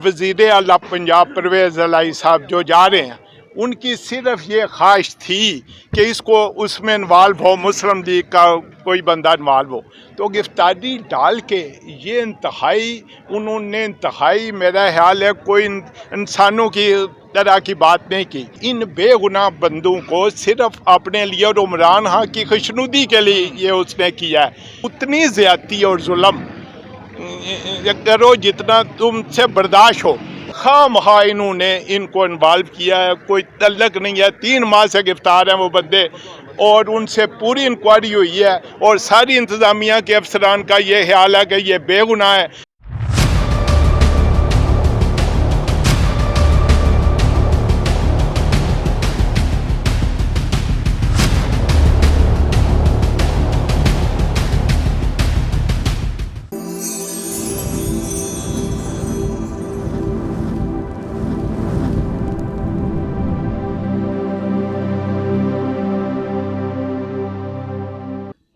वज़ीर आला पंजाब परवेज़ इलाही साहब जो जा रहे हैं, उनकी सिर्फ ये ख्वाहिश थी कि इसको उसमें इन्वॉल्व हो, मुस्लिम लीग का कोई बंदा इन्वॉल्व हो। तो गिरफ्तारी डाल के ये इंतहाई मेरा ख्याल है कोई इंसानों की तरह की बात नहीं की। इन बेगुनाह बंदों को सिर्फ अपने लिए और उमरान खां की खुशनुदी के लिए ये उसने किया है। उतनी ज़्यादती और जुल्म करो जितना तुमसे बर्दाश्त हो। खामखा इन्होंने इनको इन्वॉल्व किया है, कोई तल्लक नहीं है। 3 माह से गिरफ्तार हैं वो बंदे और उनसे पूरी इंक्वायरी हुई है और सारी इंतज़ामिया के अफसरान का ये ख्याल है कि ये बेगुनाह है।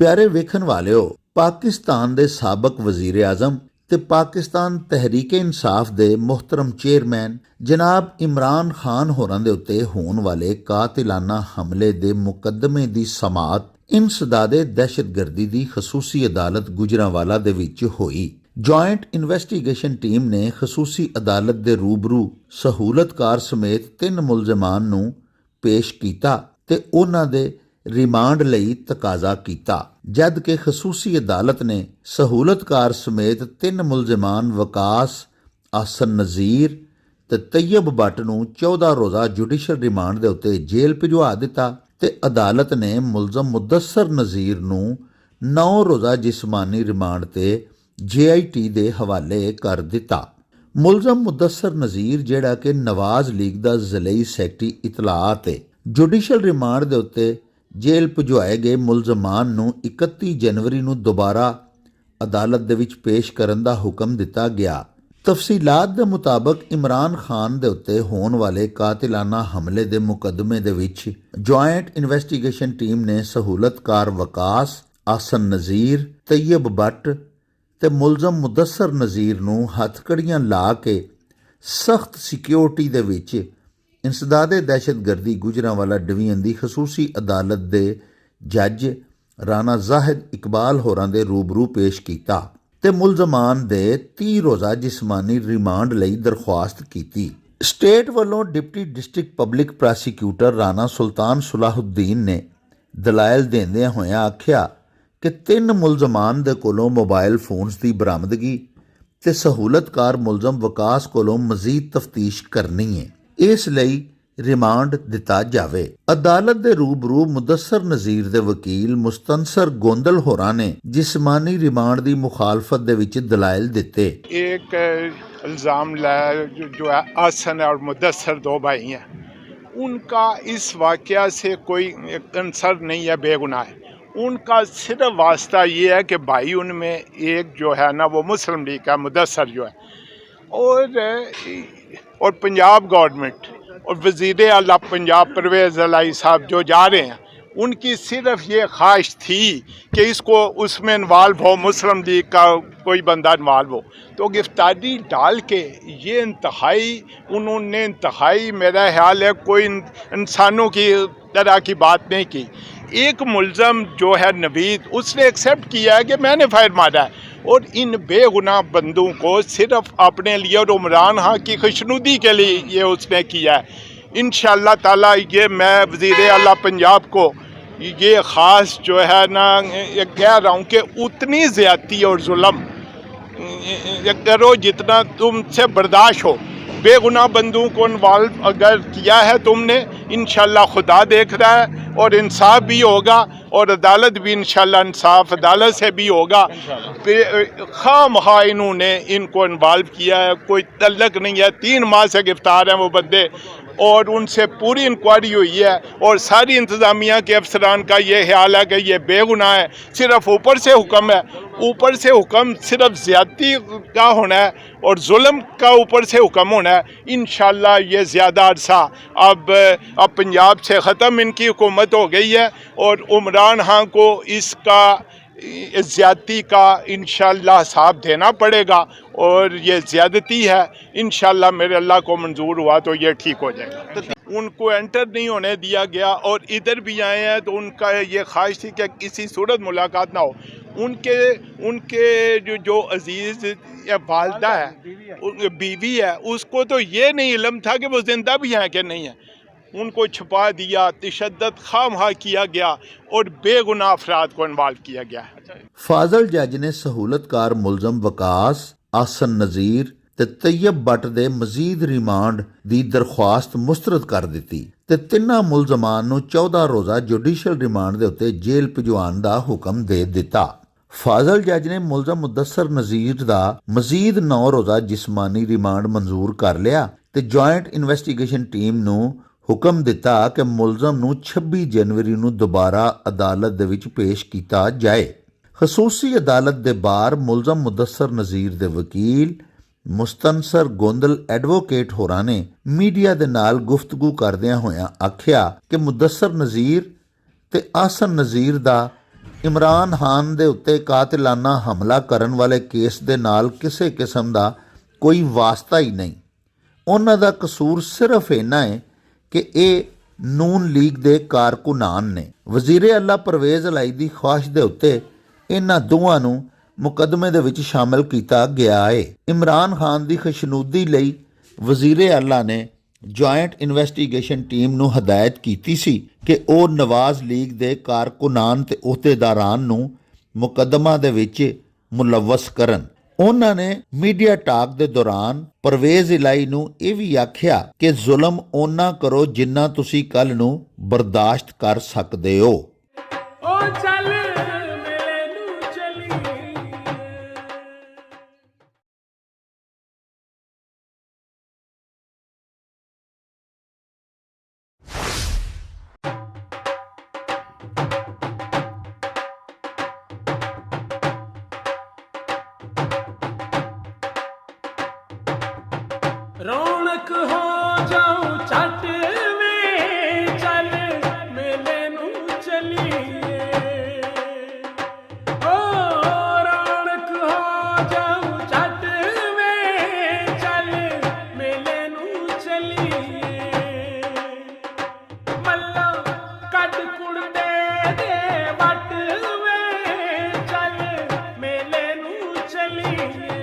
ਪਿਆਰੇ ਵੇਖਣ ਵਾਲਿਓ, ਪਾਕਿਸਤਾਨ ਦੇ ਸਾਬਕ ਵਜ਼ੀਰ ਆਜ਼ਮ ਤੇ ਪਾਕਿਸਤਾਨ ਤਹਿਰੀਕ ਇਨਸਾਫ ਦੇ ਮੁਹਤਰਮ ਚੇਅਰਮੈਨ ਜਨਾਬ ਇਮਰਾਨ ਖਾਨ ਹੋਰਾਂ ਦੇ ਉੱਤੇ ਹੋਣ ਵਾਲੇ ਕਾਤਿਲਾਨਾ ਹਮਲੇ ਦੇ ਮੁਕੱਦਮੇ ਦੀ ਸਮਾਅਤ ਇੰਸਦਾਦੇ ਦਹਿਸ਼ਤਗਰਦੀ ਦੀ ਖਸੂਸੀ ਅਦਾਲਤ ਗੁਜਰਾਂਵਾਲਾ ਦੇ ਵਿੱਚ ਹੋਈ। ਜੁਆਇੰਟ ਇਨਵੈਸਟੀਗੇਸ਼ਨ ਟੀਮ ਨੇ ਖਸੂਸੀ ਅਦਾਲਤ ਦੇ ਰੂਬਰੂ ਸਹੂਲਤਕਾਰ ਸਮੇਤ 3 ਮੁਲਜ਼ਮਾਨ ਨੂੰ ਪੇਸ਼ ਕੀਤਾ ਤੇ ਉਹਨਾਂ ਦੇ ਰਿਮਾਂਡ ਲਈ ਤਕਾਜ਼ਾ ਕੀਤਾ, ਜਦ ਕਿ ਖਸੂਸੀ ਅਦਾਲਤ ਨੇ ਸਹੂਲਤਕਾਰ ਸਮੇਤ 3 ਮੁਲਜ਼ਮਾਨ ਵਕਾਸ, ਆਸਨ ਨਜ਼ੀਰ ਤੇ ਤੈਯਬ ਭੱਟ ਨੂੰ 14 ਰੋਜ਼ਾ ਜੁਡੀਸ਼ਲ ਰਿਮਾਂਡ ਦੇ ਉੱਤੇ ਜੇਲ੍ਹ ਭਿਜਵਾ ਦਿੱਤਾ ਤੇ ਅਦਾਲਤ ਨੇ ਮੁਲਜ਼ਮ ਮੁਦੱਸਰ ਨਜ਼ੀਰ ਨੂੰ 9 ਰੋਜ਼ਾ ਜਿਸਮਾਨੀ ਰਿਮਾਂਡ ਤੇ JIT ਦੇ ਹਵਾਲੇ ਕਰ ਦਿੱਤਾ। ਮੁਲਜ਼ਮ ਮੁਦੱਸਰ ਨਜ਼ੀਰ, ਜਿਹੜਾ ਕਿ ਨਵਾਜ਼ ਲੀਗ ਦਾ ਜ਼ਿਲ੍ਹੀ ਸੈਕਟਰੀ ਇਤਲਾਤ ਹੈ, ਜੁਡੀਸ਼ਲ ਰਿਮਾਂਡ ਦੇ ਉੱਤੇ ਜੇਲ੍ਹ ਭਿਜਵਾਏ ਗਏ ਮੁਲਜ਼ਮਾਨ ਨੂੰ 31 ਜਨਵਰੀ ਨੂੰ ਦੁਬਾਰਾ ਅਦਾਲਤ ਦੇ ਵਿੱਚ ਪੇਸ਼ ਕਰਨ ਦਾ ਹੁਕਮ ਦਿੱਤਾ ਗਿਆ। ਤਫਸੀਲਾਤ ਦੇ ਮੁਤਾਬਕ ਇਮਰਾਨ ਖਾਨ ਦੇ ਉੱਤੇ ਹੋਣ ਵਾਲੇ ਕਾਤਿਲਾਨਾ ਹਮਲੇ ਦੇ ਮੁਕੱਦਮੇ ਦੇ ਵਿੱਚ ਜੁਆਇੰਟ ਇਨਵੈਸਟੀਗੇਸ਼ਨ ਟੀਮ ਨੇ ਸਹੂਲਤਕਾਰ ਵਕਾਸ, ਆਸਨ ਨਜ਼ੀਰ, ਤੈਯਬ ਭੱਟ ਤੇ ਮੁਲਜ਼ਮ ਮੁਦੱਸਰ ਨਜ਼ੀਰ ਨੂੰ ਹੱਥਕੜੀਆਂ ਲਾ ਕੇ ਸਖਤ ਸਿਕਿਉਰਿਟੀ ਦੇ ਵਿੱਚ ਇੰਸਦਾਦੇ ਦਹਿਸ਼ਤਗਰਦੀ ਗੁਜਰਾਂਵਾਲਾ ਡਿਵੀਜ਼ਨ ਦੀ ਖਸੂਸੀ ਅਦਾਲਤ ਦੇ ਜੱਜ ਰਾਣਾ ਜ਼ਾਹਿਦ ਇਕਬਾਲ ਹੋਰਾਂ ਦੇ ਰੂਬਰੂ ਪੇਸ਼ ਕੀਤਾ ਤੇ ਮੁਲਜ਼ਮਾਨ ਦੇ 30 ਰੋਜ਼ਾ ਜਿਸਮਾਨੀ ਰਿਮਾਂਡ ਲਈ ਦਰਖਾਸਤ ਕੀਤੀ। ਸਟੇਟ ਵੱਲੋਂ deputy district public prosecutor Rana Sultan Salahuddin ਨੇ ਦਲਾਇਲ ਦਿੰਦਿਆਂ ਹੋਇਆਂ ਆਖਿਆ ਕਿ 3 ਮੁਲਜ਼ਮਾਨ ਦੇ ਕੋਲੋਂ ਮੋਬਾਈਲ ਫੋਨਸ ਦੀ ਬਰਾਮਦਗੀ ਤੇ ਸਹੂਲਤਕਾਰ ਮੁਲਜ਼ਮ ਵਕਾਸ ਕੋਲੋਂ ਮਜ਼ੀਦ ਤਫਤੀਸ਼ ਕਰਨੀ ਹੈ, ਇਸ ਲਈ ਰਿਮਾਂਡ ਦਿੱਤਾ ਜਾਵੇ। ਅਦਾਲਤ ਦੇ ਰੂਬਰੂ ਮੁਦੱਸਰ ਨਜ਼ੀਰ ਦੇ ਵਕੀਲ ਮੁਸਤਨਸਰ ਗੋਂਦਲ ਹੋਰਾਂ ਨੇ ਜਿਸਮਾਨੀ ਰਿਮਾਂਡ ਦੀ ਮੁਖਾਲਫਤ ਦੇ ਵਿੱਚ ਦਲਾਇਲ ਦਿੱਤੇ। एक इल्ज़ाम लाया जो है आसन और मुदस्सर 2 भाई हैं, उनका इस वाक़या से कोई कंसर नहीं है, बेगुनाह है। उनका सिर्फ वास्ता ये है कि भाई उनमें एक जो है ना वो मुस्लिम लीग का मुदस्सर जो है और पंजाब गवर्नमेंट और वज़ीर आला पंजाब परवेज़ इलाही साहब जो जा रहे हैं, उनकी सिर्फ ये ख्वाहिश थी कि इसको उसमें इन्वॉल्व हो, मुस्लिम लीग का कोई बंदा इन्वॉल्व हो। तो गिरफ्तारी डाल के ये इंतहाई मेरा ख्याल है कोई इंसानों की तरह की बात नहीं की। एक मुलज़म जो है नवीद, उसने एक्सेप्ट किया है कि मैंने फायर मारा है और इन बेगुनाह बंदों को सिर्फ अपने लिए और उमरान खां की खुशनुदी के लिए ये उसने किया है। इंशाअल्लाह ताला ये मैं वज़ीर आला पंजाब को ये ख़ास जो है ना ये कह रहा हूँ कि उतनी ज़्यादती और जुल्म करो जितना तुमसे बर्दाश्त हो। बेगुनाह बंदों को इन्वॉल्व अगर किया है तुमने, इंशाअल्लाह खुदा देख रहा है और इंसाफ भी होगा और अदालत भी इंशाअल्लाह इंसाफ अदालत से भी होगा। खामखा इन्होंने इनको इन्वॉल्व किया है, कोई तल्लक नहीं है। 3 माह से गिरफ्तार हैं वो बंदे और उनसे पूरी इंक्वायरी हुई है और सारी इंतज़ामिया के अफसरान का ये ख्याल है कि ये बेगुनाह है। सिर्फ ऊपर से हुक्म है, ऊपर से हुक्म सिर्फ ज़्यादती का होना है और जुल्म का ऊपर से हुक्म होना है। इंशाअल्लाह ये ज़्यादा अरसा अब पंजाब से ख़त्म इनकी हुकूमत हो गई है और उमरान खां को इसका ज़्यादती का इंशाअल्लाह हिसाब देना पड़ेगा, और ये ज़्यादती है, इंशाअल्लाह मेरे अल्लाह को मंजूर हुआ तो ये ठीक हो जाएगा। उनको एंटर नहीं होने दिया गया, और इधर भी आए हैं तो उनका ये ख्वाहिश थी कि किसी सूरत मुलाकात ना हो। उनके जो अजीज़ या वालदा है, बीवी है, उसको तो ये नहीं इल्म था कि वो ज़िंदा भी हैं कि नहीं है। उनको छुपा दिया, तशद्दुद खामखा किया गया, और बेगुनाह अफराद को इन्वॉल्व किया गया है। ਫਾਜ਼ਲ ਜੱਜ ਨੇ ਸਹੂਲਤਕਾਰ ਮੁਲਜ਼ਮ ਵਕਾਸ, ਆਸਨ ਨਜ਼ੀਰ ਤੇ ਤੈयब ਬੱਟ ਦੇ ਮਜ਼ੀਦ ਰਿਮਾਂਡ ਦੀ ਦਰਖਾਸਤ ਮੁਸਤਰਦ ਕਰ ਦਿੱਤੀ ਤੇ ਤਿੰਨਾਂ ਮੁਲਜ਼ਮਾਂ ਨੂੰ 14 ਰੋਜ਼ਾ ਜੁਡੀਸ਼ੀਅਲ ਰਿਮਾਂਡ ਦੇ ਉੱਤੇ ਜੇਲ੍ਹ ਭਿਜਵਾਉਣ ਦਾ ਹੁਕਮ ਦੇ ਦਿੱਤਾ। ਫਾਜ਼ਲ ਜੱਜ ਨੇ ਮੁਲਜ਼ਮ ਮੁਦੱਸਰ ਨਜ਼ੀਰ ਦਾ ਮਜ਼ੀਦ 9 ਰੋਜ਼ਾ ਜਿਸਮਾਨੀ ਰਿਮਾਂਡ ਮਨਜ਼ੂਰ ਕਰ ਲਿਆ ਤੇ ਜੁਆਇੰਟ ਇਨਵੈਸਟੀਗੇਸ਼ਨ ਟੀਮ ਨੂੰ ਹੁਕਮ ਦਿੱਤਾ ਕਿ ਮੁਲਜ਼ਮ ਨੂੰ 26 ਜਨਵਰੀ ਨੂੰ ਦੁਬਾਰਾ ਅਦਾਲਤ ਦੇ ਵਿੱਚ ਪੇਸ਼ ਕੀਤਾ ਜਾਏ। ਖਸੂਸੀ ਅਦਾਲਤ ਦੇ ਬਾਹਰ ਮੁਲਜ਼ਮ ਮੁਦੱਸਰ ਨਜ਼ੀਰ ਦੇ ਵਕੀਲ ਮੁਸਤਨਸਰ ਗੋਂਦਲ ਐਡਵੋਕੇਟ ਹੋਰਾਂ ਨੇ ਮੀਡੀਆ ਦੇ ਨਾਲ ਗੁਫ਼ਤਗੂ ਕਰਦਿਆਂ ਹੋਇਆਂ ਆਖਿਆ ਕਿ ਮੁਦੱਸਰ ਨਜ਼ੀਰ ਤੇ ਆਸਨ ਨਜ਼ੀਰ ਦਾ ਇਮਰਾਨ ਖਾਨ ਦੇ ਉੱਤੇ ਕਾਤਿਲਾਨਾ ਹਮਲਾ ਕਰਨ ਵਾਲੇ ਕੇਸ ਦੇ ਨਾਲ ਕਿਸੇ ਕਿਸਮ ਦਾ ਕੋਈ ਵਾਸਤਾ ਹੀ ਨਹੀਂ। ਉਹਨਾਂ ਦਾ ਕਸੂਰ ਸਿਰਫ ਇੰਨਾ ਹੈ ਕਿ ਇਹ ਨੂਨ ਲੀਗ ਦੇ ਕਾਰਕੁਨਾਨ ਨੇ। ਵਜ਼ੀਰ ਆਲਾ ਪਰਵੇਜ਼ ਅਲਾਈ ਦੀ ਖਵਾਹਿਸ਼ ਦੇ ਉੱਤੇ ਇਹਨਾਂ ਦੋਵਾਂ ਨੂੰ ਮੁਕੱਦਮੇ ਦੇ ਵਿੱਚ ਸ਼ਾਮਲ ਕੀਤਾ ਗਿਆ ਹੈ। ਇਮਰਾਨ ਖਾਨ ਦੀ ਖੁਸ਼ਨੂਦੀ ਲਈ ਵਜ਼ੀਰ ਆਲਾ ਨੇ ਜੁਆਇੰਟ ਇਨਵੈਸਟੀਗੇਸ਼ਨ ਟੀਮ ਨੂੰ ਹਦਾਇਤ ਕੀਤੀ ਸੀ ਕਿ ਉਹ ਨਵਾਜ਼ ਲੀਗ ਦੇ ਕਾਰਕੁਨਾਨ ਤੇ ਅਹੁਦੇਦਾਰਾਂ ਨੂੰ ਮੁਕੱਦਮਾ ਦੇ ਵਿੱਚ ਮੁਲਵਸ ਕਰਨ। ਉਹਨਾਂ ਨੇ ਮੀਡੀਆ ਟਾਕ ਦੇ ਦੌਰਾਨ ਪਰਵੇਜ਼ ਇਲਾਈ ਨੂੰ ਇਹ ਵੀ ਆਖਿਆ ਕਿ ਜ਼ੁਲਮ ਓਨਾ ਕਰੋ ਜਿੰਨਾ ਤੁਸੀਂ ਕੱਲ ਨੂੰ ਬਰਦਾਸ਼ਤ ਕਰ ਸਕਦੇ ਹੋ। रौनक हो जाऊं चट में चल मेले नू चलिए, ओ रौनक हो जाऊं चट में चल मेले नू चलिए, मल्ला कट कुड़ दे बट में चल मेले नू चलिए।